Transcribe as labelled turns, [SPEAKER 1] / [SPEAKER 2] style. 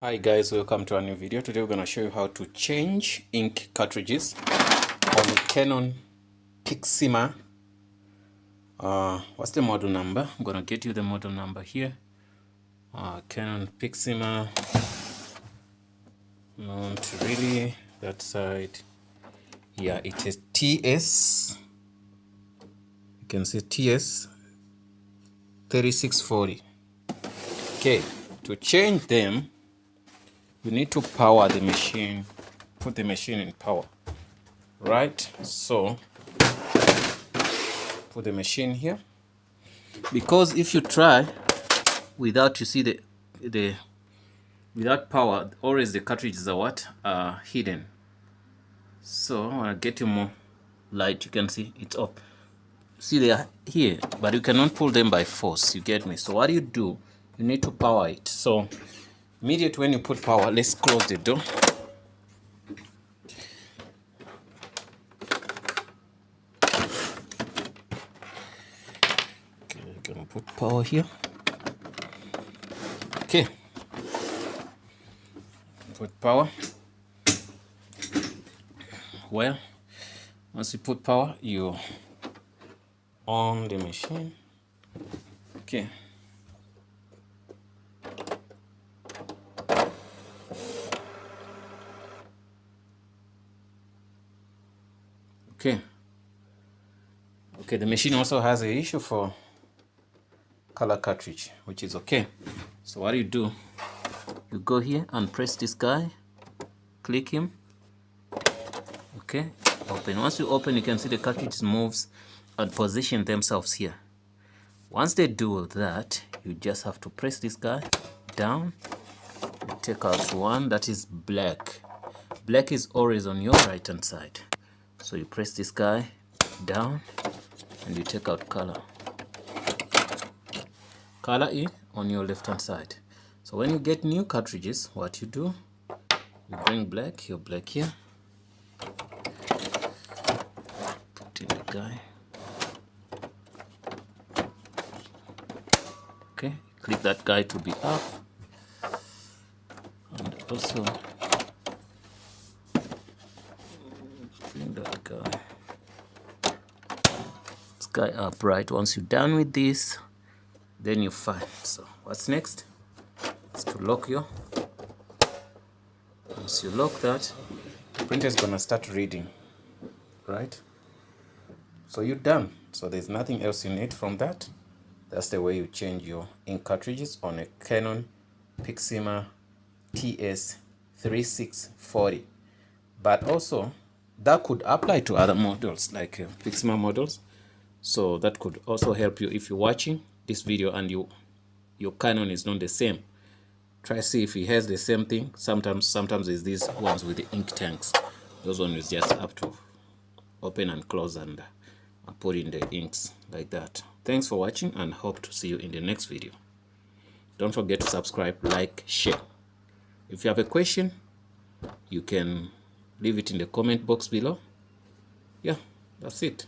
[SPEAKER 1] Hi guys, welcome to a new video. Today we're going to show you how to change ink cartridges on the Canon PIXMA. What's the model number? I'm going to get you the model number here. Canon PIXMA. Not really that side. Yeah, it is TS. You can see TS 3640. Okay, to change them, you need to power the machine, put the machine in power, right? So put the machine here, because if you try without, you see the without power, always the cartridges are hidden. So I want to get you more light. You can see it's up. See, they are here, but you cannot pull them by force. You get me? So what you do, you need to power it. So immediately when you put power, let's close the door. Okay, you can put power here. Okay, put power. Well, once you put power, you on the machine. Okay. Okay, the machine also has an issue for color cartridge, which is okay. So what you do, you go here and press this guy, click him. Okay, open. Once you open, you can see the cartridge moves and position themselves here. Once they do that, you just have to press this guy down. You take out one that is black. Black is always on your right hand side. So you press this guy down and you take out color. Color is on your left hand side. So when you get new cartridges, what you do, you bring black, your black here, put in the guy. Okay, click that guy to be up, and also bring that guy, this guy up, right? Once you're done with this, then you're fine. So what's next is to lock your. Once you lock that, the printer is gonna start reading, right? So you're done. So there's nothing else you need from that. That's the way you change your ink cartridges on a Canon PIXMA TS3640. But also, that could apply to other models like PIXMA models. So that could also help you if you're watching this video and your Canon is not the same. Try see if it has the same thing. Sometimes it's these ones with the ink tanks. Those ones is just up to open and close and put in the inks like that. Thanks for watching and hope to see you in the next video. Don't forget to subscribe, like, share. If you have a question, you can leave it in the comment box below. Yeah, that's it.